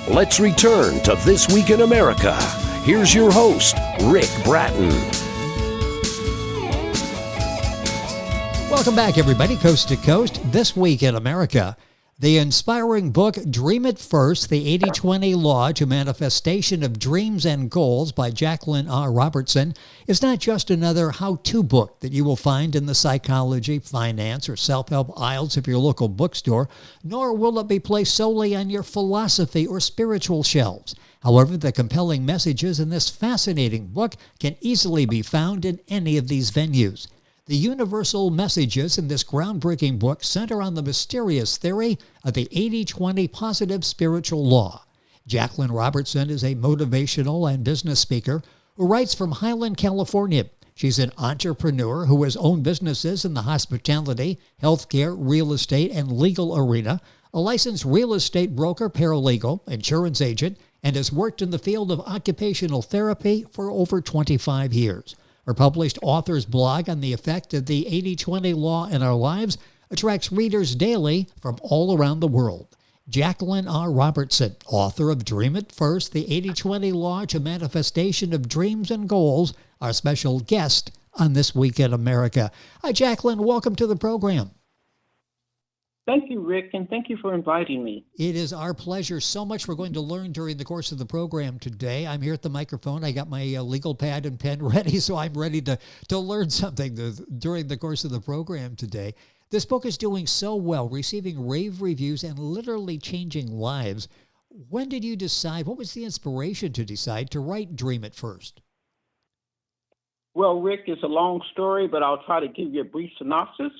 Let's return to This Week in America. Here's your host, Rick Bratton. Welcome back, everybody, coast to coast. This Week in America, the inspiring book, Dream It First, the 80-20 Law to Manifestation of Dreams and Goals by Jacqueline Robertson is not just another how-to book that you will find in the psychology, finance, or self-help aisles of your local bookstore, nor will it be placed solely on your philosophy or spiritual shelves. However, the compelling messages in this fascinating book can easily be found in any of these venues. The universal messages in this groundbreaking book center on the mysterious theory of the 80-20 positive spiritual law. Jacqueline Robertson is a motivational and business speaker who writes from Highland, California. She's an entrepreneur who has owned businesses in the hospitality, healthcare, real estate, and legal arena, a licensed real estate broker, paralegal, insurance agent, and has worked in the field of occupational therapy for over 25 years. Her published author's blog on the effect of the 80-20 law in our lives attracts readers daily from all around the world. Jacqueline Robertson, author of Dream It First, the 80-20 Law to Manifestation of Dreams and Goals, our special guest on This Week in America. Hi, Jacqueline. Welcome to the program. Thank you, Rick, and thank you for inviting me. It is our pleasure. So much we're going to learn during the course of the program today. I'm here at the microphone. I got my legal pad and pen ready, so I'm ready to learn something during the course of the program today. This book is doing so well, receiving rave reviews and literally changing lives. When did you decide, what was the inspiration to decide to write Dream It First? Well, Rick, it's a long story, but I'll try to give you a brief synopsis.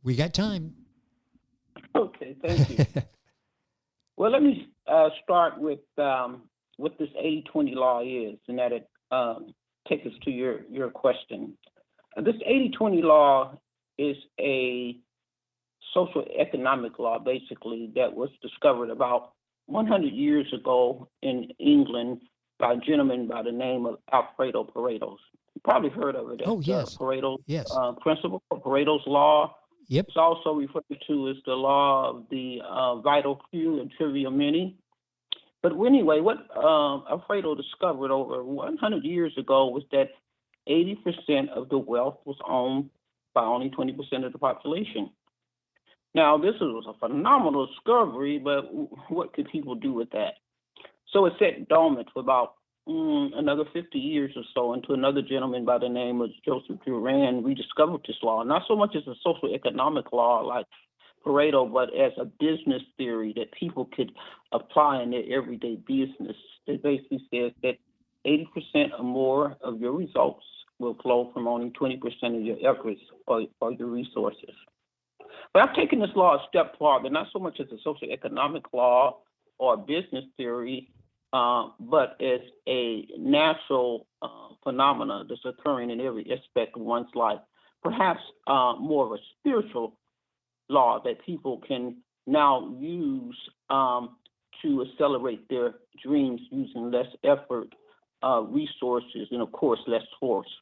We got time. Okay, thank you. Well, let me start with what this 80-20 law is, and that it takes us to your question. This 80-20 law is a social economic law, basically, that was discovered about 100 years ago in England by a gentleman by the name of Alfredo Pareto's. You probably heard of it. Oh, yes. Pareto's yes. Principle, or Pareto's law. Yep. It's also referred to as the law of the vital few and trivial many. But anyway, what Alfredo discovered over 100 years ago was that 80% of the wealth was owned by only 20% of the population. Now, this was a phenomenal discovery, but what could people do with that? So it sat dormant for about another 50 years or so until another gentleman by the name of Joseph Duran rediscovered this law, not so much as a social economic law like Pareto, but as a business theory that people could apply in their everyday business. It basically says that 80% or more of your results will flow from only 20% of your efforts or your resources. But I've taken this law a step farther, not so much as a social economic law or a business theory, but as a natural phenomena that's occurring in every aspect of one's life, perhaps more of a spiritual law that people can now use to accelerate their dreams using less effort, resources, and of course, less force.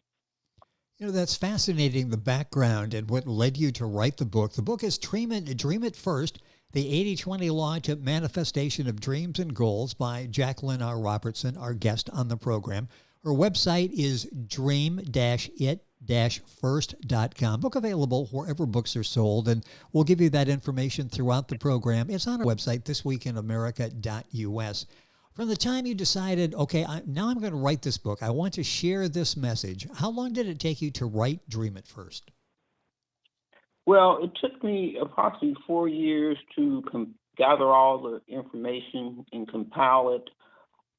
You know, that's fascinating, the background and what led you to write the book. The book is Dream It First, the 80-20 Law to Manifestation of Dreams and Goals by Jacqueline Robertson, our guest on the program. Her website is dream-it-first.com. Book available wherever books are sold, and we'll give you that information throughout the program. It's on our website, thisweekinamerica.us. From the time you decided, okay, now I'm going to write this book, I want to share this message, how long did it take you to write Dream It First? Well, it took me approximately 4 years to gather all the information and compile it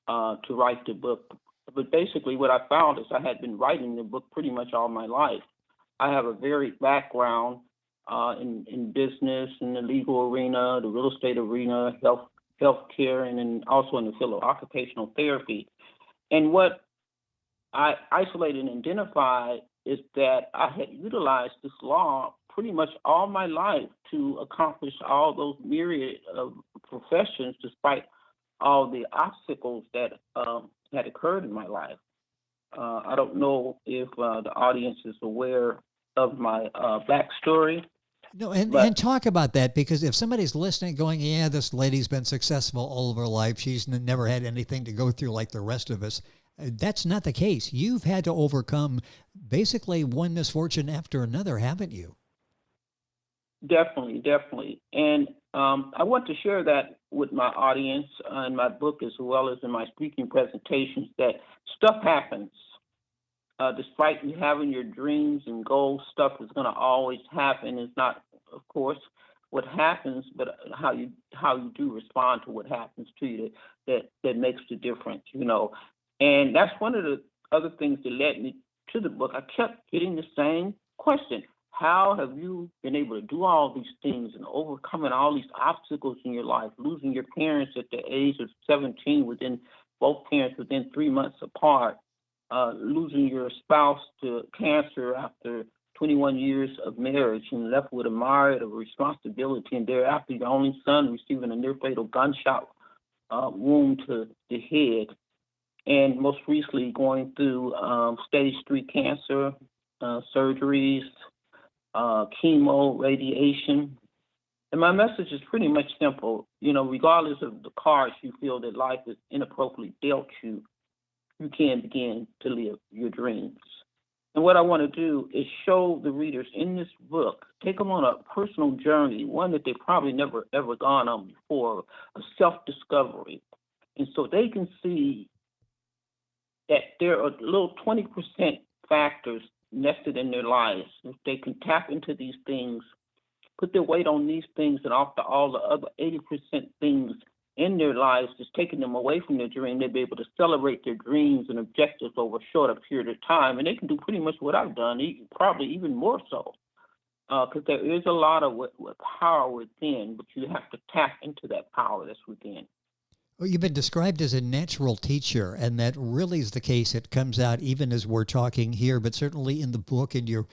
to write the book. But basically what I found is I had been writing the book pretty much all my life. I have a varied background in business, in the legal arena, the real estate arena, healthcare, and then also in the field of occupational therapy. And what I isolated and identified is that I had utilized this law pretty much all my life to accomplish all those myriad of professions, despite all the obstacles that had occurred in my life. I don't know if the audience is aware of my backstory, No, and, But and talk about that, because if somebody's listening going, yeah, this lady's been successful all of her life, she's never had anything to go through like the rest of us. That's not the case. You've had to overcome basically one misfortune after another, haven't you? definitely. And I want to share that with my audience in my book as well as in my speaking presentations, that stuff happens. Despite you having your dreams and goals, stuff is going to always happen. It's not, of course, what happens, but how you do respond to what happens to you that makes the difference, you know. And that's one of the other things that led me to the book. I kept getting the same question: how have you been able to do all these things and overcoming all these obstacles in your life? Losing your parents at the age of 17, within both parents within 3 months apart. Losing your spouse to cancer after 21 years of marriage, and left with a myriad of responsibility, and thereafter your only son receiving a near fatal gunshot wound to the head, and most recently going through stage 3 cancer, surgeries, chemo, radiation. And my message is pretty much simple. You know, regardless of the cards you feel that life is inappropriately dealt you can begin to live your dreams. And what I want to do is show the readers in this book, take them on a personal journey, one that they probably never ever gone on before, a self-discovery. And so they can see that there are little 20% factors nested in their lives. If they can tap into these things, put their weight on these things, and off the all the other 80% things in their lives that's taking them away from their dream, they'll be able to celebrate their dreams and objectives over a shorter period of time. And they can do pretty much what I've done, probably even more so, because there is a lot of power within, but you have to tap into that power that's within. Well, you've been described as a natural teacher, and that really is the case. It comes out even as we're talking here, but certainly in the book and your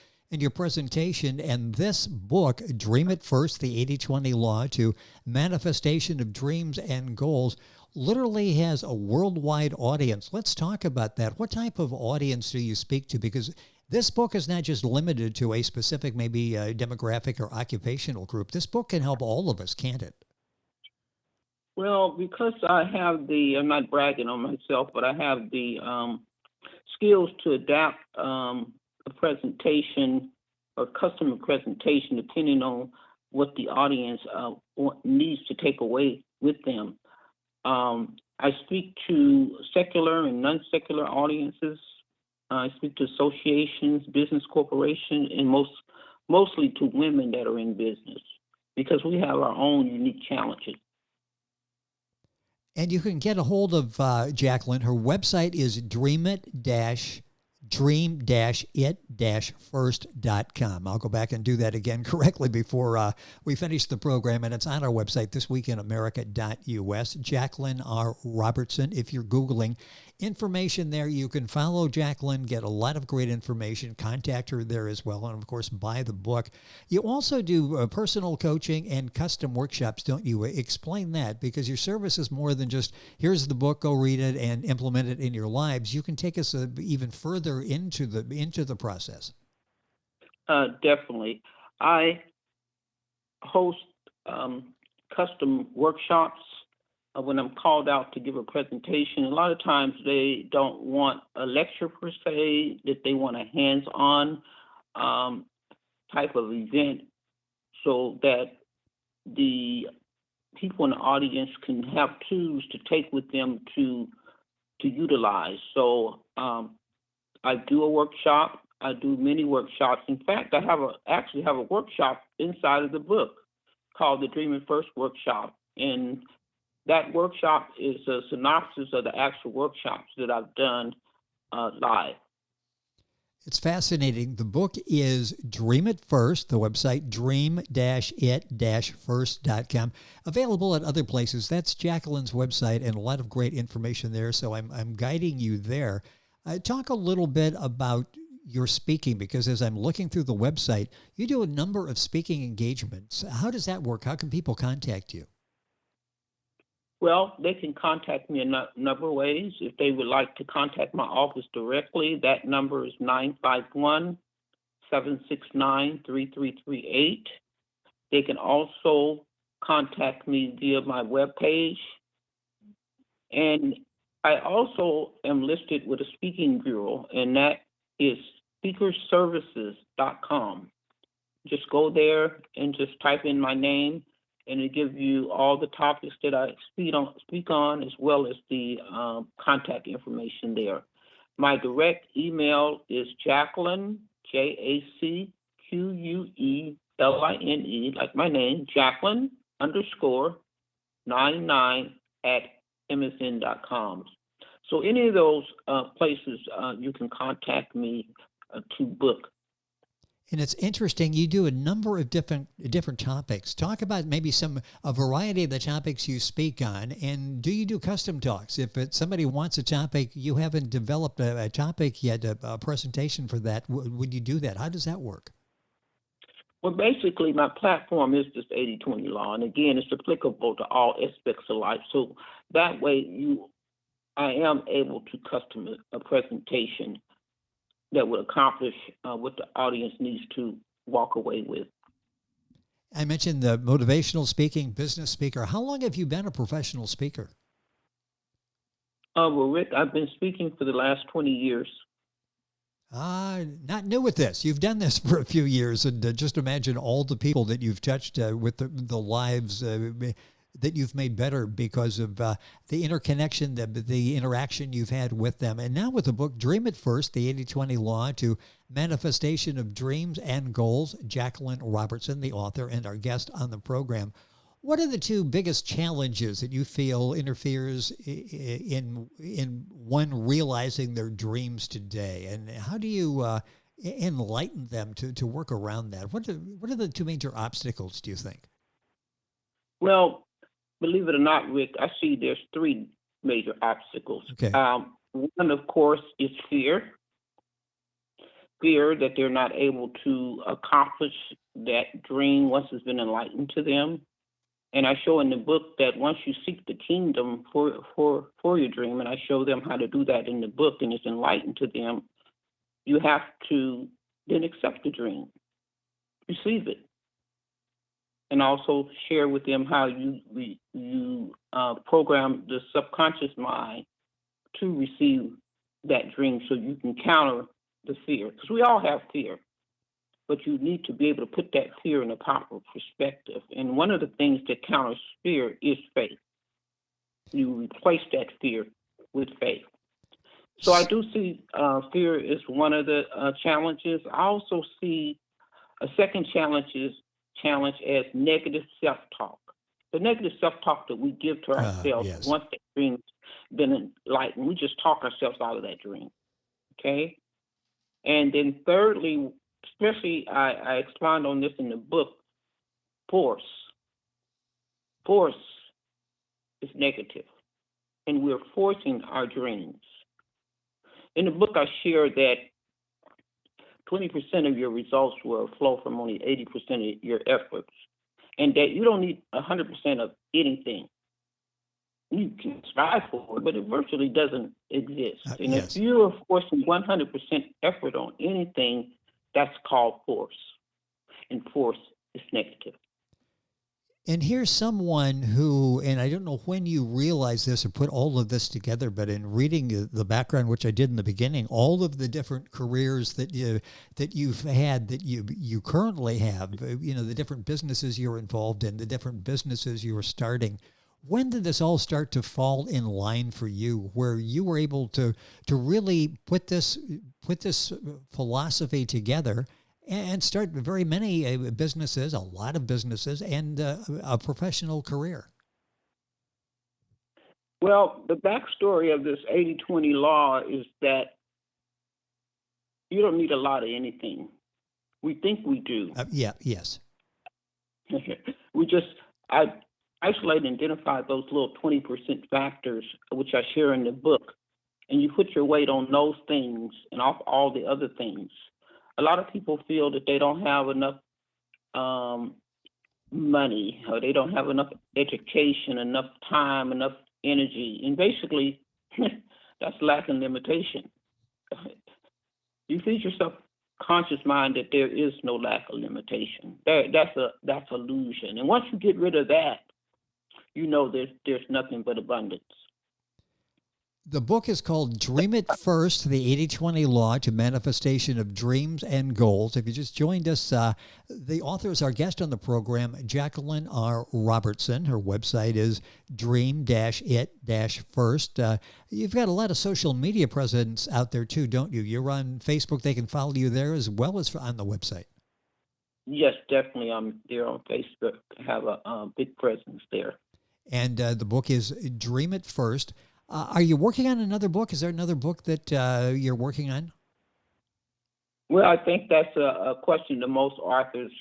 presentation. And this book, Dream It First, the 80-20 Law to Manifestation of Dreams and Goals, literally has a worldwide audience. Let's talk about that. What type of audience do you speak to? Because this book is not just limited to a specific, maybe demographic or occupational group. This book can help all of us, can't it? Well, because I'm not bragging on myself, but I have the skills to adapt a presentation or customer presentation depending on what the audience needs to take away with them. I speak to secular and non-secular audiences. I speak to associations, business corporations, and mostly to women that are in business, because we have our own unique challenges. And you can get a hold of Jacqueline. Her website is dream-it-first.com. I'll go back and do that again correctly before we finish the program. And it's on our website, thisweekinamerica.us. Jacqueline R. Robertson. If you're Googling information there, you can follow Jacqueline, get a lot of great information, contact her there as well, and of course, buy the book. You also do personal coaching and custom workshops, don't you? Explain that, because your service is more than just, here's the book, go read it and implement it in your lives. You can take us even further into the process. Definitely. I host custom workshops when I'm called out to give a presentation. A lot of times they don't want a lecture per se, that they want a hands-on type of event, so that the people in the audience can have tools to take with them to utilize. So I do a workshop. I do many workshops. In fact, I actually have a workshop inside of the book called the Dream It First Workshop. And that workshop is a synopsis of the actual workshops that I've done live. It's fascinating. The book is Dream It First, the website dream-it-first.com. Available at other places. That's Jacqueline's website, and a lot of great information there. So I'm guiding you there. Talk a little bit about your speaking, because as I'm looking through the website, you do a number of speaking engagements. How does that work? How can people contact you? Well, they can contact me in a number of ways. If they would like to contact my office directly, that number is 951-769-3338. They can also contact me via my webpage. And I also am listed with a speaking bureau, and that is speakerservices.com. Just go there and just type in my name, and it gives you all the topics that I speak on, as well as the contact information there. My direct email is Jacqueline, JACQUELINE, like my name, Jacqueline _99 at msn.com. So any of those places you can contact me to book. And it's interesting, you do a number of different topics. Talk about maybe a variety of the topics you speak on, and do you do custom talks? If somebody wants a topic, you haven't developed a topic yet, a presentation for that, would you do that? How does that work? Well, basically, my platform is this 80-20 law, and again, it's applicable to all aspects of life. So that way, I am able to custom a presentation that will accomplish what the audience needs to walk away with. I mentioned the motivational speaking, business speaker. How long have you been a professional speaker? Well, Rick, I've been speaking for the last 20 years. Not new at this. You've done this for a few years, and just imagine all the people that you've touched with the lives that you've made better because of the interconnection, the interaction you've had with them. And now with the book, Dream It First, the 80-20 Law to Manifestation of Dreams and Goals, Jacqueline Robertson, the author and our guest on the program. What are the two biggest challenges that you feel interferes in one realizing their dreams today? And how do you enlighten them to work around that? What are the two major obstacles, do you think? Well, believe it or not, Rick, I see there's three major obstacles. Okay. One, of course, is fear. Fear that they're not able to accomplish that dream once it's been enlightened to them. And I show in the book that once you seek the kingdom for your dream, and I show them how to do that in the book, and it's enlightened to them, you have to then accept the dream, receive it, and also share with them how you program the subconscious mind to receive that dream so you can counter the fear. Because we all have fear, but you need to be able to put that fear in a proper perspective. And one of the things that counters fear is faith. You replace that fear with faith. So I do see fear is one of the challenges. I also see a second challenge as negative self-talk. The negative self-talk that we give to ourselves yes. Once that dream's been enlightened, we just talk ourselves out of that dream, okay? And then thirdly, especially I expound on this in the book, force. Force is negative, and we're forcing our dreams. In the book, I share that 20% of your results will flow from only 80% of your efforts, and that you don't need 100% of anything. You can strive for it, but it virtually doesn't exist. And yes. if you are forcing 100% effort on anything, that's called force, and force is negative. And here's someone who, and I don't know when you realize this or put all of this together, but in reading the background, which I did in the beginning, all of the different careers that you've had, that you currently have, the different businesses you're involved in, the different businesses you were starting. When did this all start to fall in line for you, where you were able to really put this philosophy together and start very many businesses, a lot of businesses, and a professional career? Well, the backstory of this 80-20 law is that you don't need a lot of anything. We think we do. Yes. I isolate and identify those little 20% factors, which I share in the book, and you put your weight on those things and off all the other things. A lot of people feel that they don't have enough money, or they don't have enough education, enough time, enough energy, and basically that's lack and limitation. You feed yourself conscious mind that there is no lack of limitation. That's illusion. And once you get rid of that, you know there's nothing but abundance. The book is called Dream It First, the 80-20 Law to Manifestation of Dreams and Goals. If you just joined us, the author is our guest on the program, Jacqueline R. Robertson. Her website is dream-it-first. You've got a lot of social media presence out there too, don't you? You're on Facebook. They can follow you there as well as on the website. Yes, definitely. I'm there on Facebook. I have a big presence there. And the book is Dream It First. Are you working on another book? Is there another book that you're working on? Well, I think that's a question to most authors.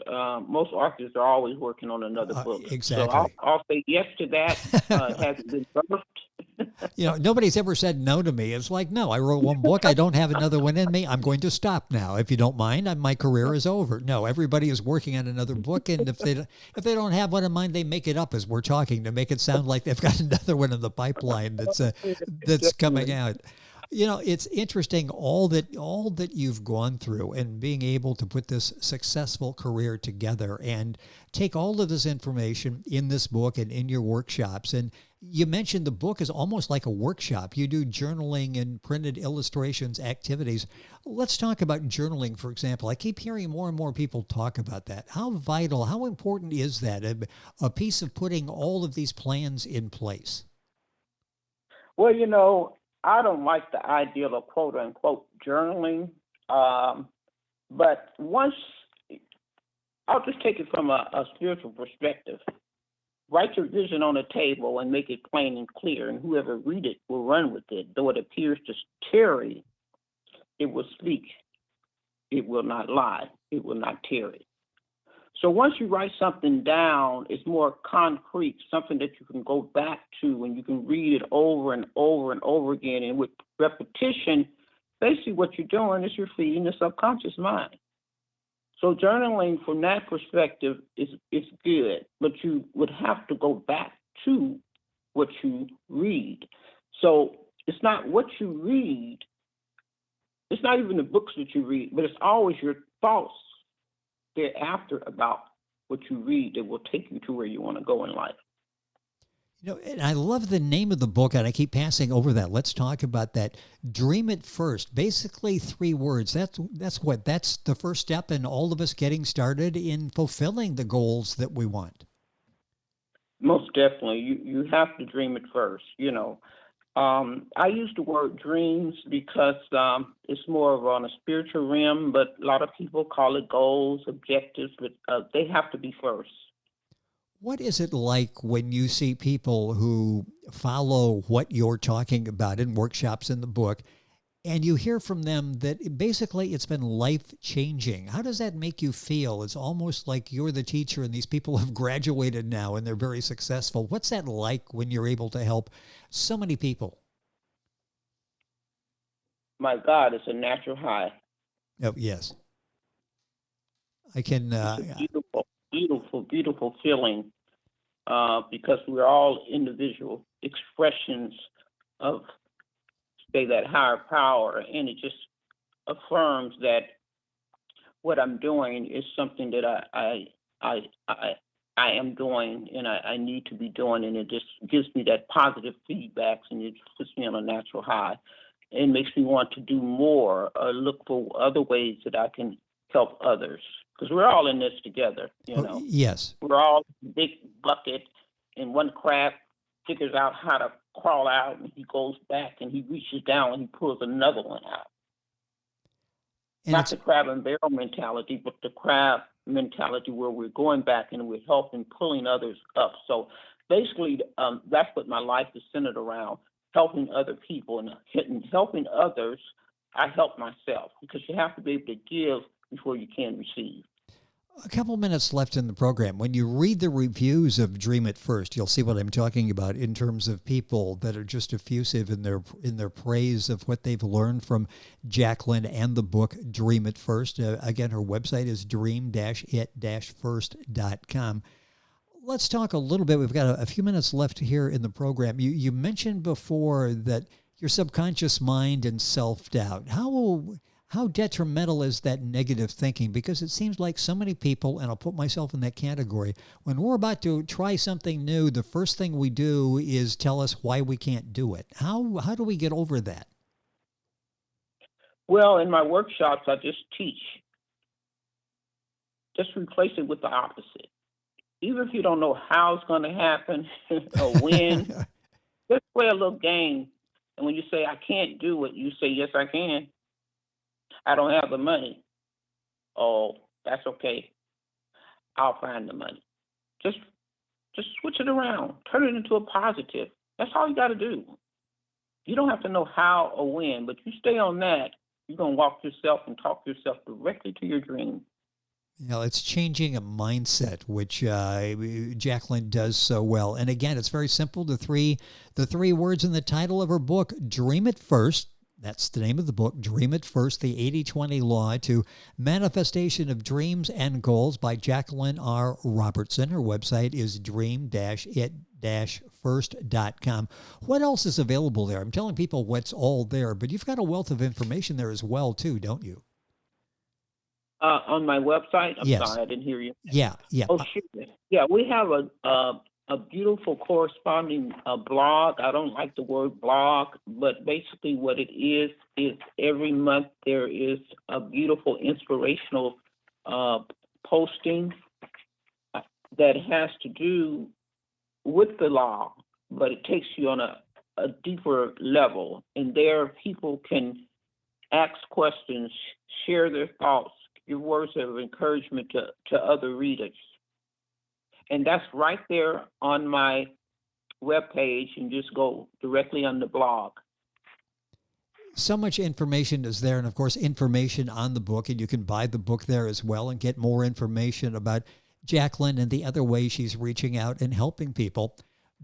Most authors are always working on another book. Exactly. So I'll say yes to that. It hasn't been birthed. Nobody's ever said no to me. It's like, no, I wrote one book. I don't have another one in me. I'm going to stop now. If you don't mind, my career is over. No, everybody is working on another book. And if they don't have one in mind, they make it up as we're talking to make it sound like they've got another one in the pipeline that's coming out. It's interesting all that you've gone through and being able to put this successful career together and take all of this information in this book and in your workshops. And you mentioned the book is almost like a workshop. You do journaling and printed illustrations, activities. Let's talk about journaling, for example. I keep hearing more and more people talk about that. How vital, how important is that, a piece of putting all of these plans in place? Well, I don't like the idea of quote unquote journaling, but once I'll just take it from a spiritual perspective. Write your vision on a table and make it plain and clear, and whoever read it will run with it. Though it appears to tarry, it will speak. It will not lie. It will not tarry. So once you write something down, it's more concrete, something that you can go back to and you can read it over and over and over again. And with repetition, basically what you're doing is you're feeding the subconscious mind. So journaling from that perspective is good, but you would have to go back to what you read. So it's not what you read. It's not even the books that you read, but it's always your thoughts thereafter about what you read that will take you to where you want to go in life. And I love the name of the book, and I keep passing over that. Let's talk about that. Dream it first. Basically 3 words. That's the first step in all of us getting started in fulfilling the goals that we want. Most definitely. You have to dream it first. I use the word dreams because it's more of on a spiritual realm, but a lot of people call it goals, objectives, but they have to be first. What is it like when you see people who follow what you're talking about in workshops in the book, and you hear from them that basically it's been life-changing? How does that make you feel? It's almost like you're the teacher and these people have graduated now and they're very successful. What's that like when you're able to help so many people? My God, it's a natural high. Oh, yes. I can... It's a beautiful feeling because we're all individual expressions of, say, that higher power, and it just affirms that what I'm doing is something that I am doing and I need to be doing, and it just gives me that positive feedback, and it puts me on a natural high. It makes me want to do more, look for other ways that I can help others. Because we're all in this together, Yes. We're all in a big bucket, and one crab figures out how to crawl out, and he goes back, and he reaches down, and he pulls another one out. And not the crab and barrel mentality, but the crab mentality where we're going back and we're helping, pulling others up. So basically, that's what my life is centered around, helping other people. And helping others, I help myself, because you have to be able to give before you can receive. A couple minutes left in the program. When you read the reviews of Dream It First, you'll see what I'm talking about in terms of people that are just effusive in their praise of what they've learned from Jacqueline and the book Dream It First. Again, her website is dream-it-first.com. Let's talk a little bit. We've got a few minutes left here in the program. You mentioned before that your subconscious mind and self-doubt. How detrimental is that negative thinking? Because it seems like so many people, and I'll put myself in that category, when we're about to try something new, the first thing we do is tell us why we can't do it. How do we get over that? Well, in my workshops, I just teach. Just replace it with the opposite. Even if you don't know how it's going to happen or when, just play a little game. And when you say, I can't do it, you say, yes, I can. I don't have the money. Oh, that's okay. I'll find the money. Just switch it around. Turn it into a positive. That's all you got to do. You don't have to know how or when, but you stay on that. You're going to walk yourself and talk yourself directly to your dream. It's changing a mindset, which Jacqueline does so well. And again, it's very simple. The three words in the title of her book, Dream It First. That's the name of the book, Dream It First, the 80-20 Law to Manifestation of Dreams and Goals by Jacqueline R. Robertson. Her website is dream-it-first.com. What else is available there? I'm telling people what's all there, but you've got a wealth of information there as well, too, don't you? On my website? I'm Yes. sorry, I didn't hear you. Yeah. Oh, sure. Yeah, we have a beautiful corresponding blog. I don't like the word blog, but basically what it is every month there is a beautiful inspirational posting that has to do with the law, but it takes you on a deeper level. And there people can ask questions, share their thoughts, give words of encouragement to other readers. And that's right there on my webpage, and just go directly on the blog. So much information is there, and of course, information on the book, and you can buy the book there as well and get more information about Jacqueline and the other ways she's reaching out and helping people.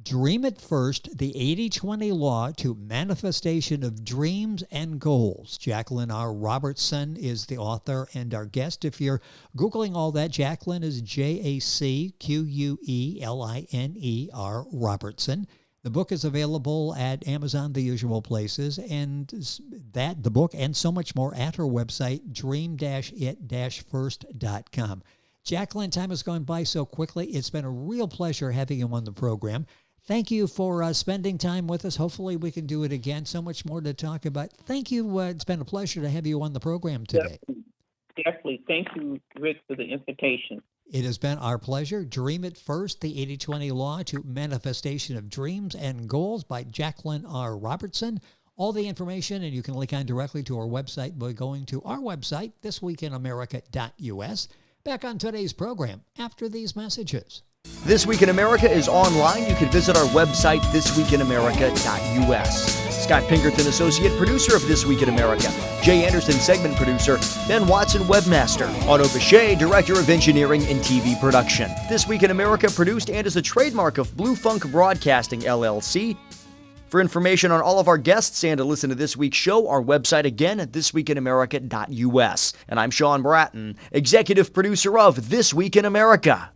Dream It First, the 80-20 Law to Manifestation of Dreams and Goals. Jacqueline R. Robertson is the author and our guest. If you're Googling all that, Jacqueline is Jacqueline Robertson. The book is available at Amazon, the usual places, and the book and so much more at her website, dream-it-first.com. Jacqueline, time has gone by so quickly. It's been a real pleasure having you on the program. Thank you for spending time with us. Hopefully we can do it again. So much more to talk about. Thank you. It's been a pleasure to have you on the program today. Definitely. Thank you, Rick, for the invitation. It has been our pleasure. Dream It First, the 80-20 Law to Manifestation of Dreams and Goals by Jacqueline R. Robertson. All the information, and you can link on directly to our website by going to our website, thisweekinamerica.us. Back on today's program after these messages. This Week in America is online. You can visit our website, thisweekinamerica.us. Scott Pinkerton, Associate Producer of This Week in America. Jay Anderson, Segment Producer. Ben Watson, Webmaster. Otto Bechet, Director of Engineering and TV Production. This Week in America produced and is a trademark of Blue Funk Broadcasting, LLC. For information on all of our guests and to listen to this week's show, our website again at thisweekinamerica.us. And I'm Sean Bratton, Executive Producer of This Week in America.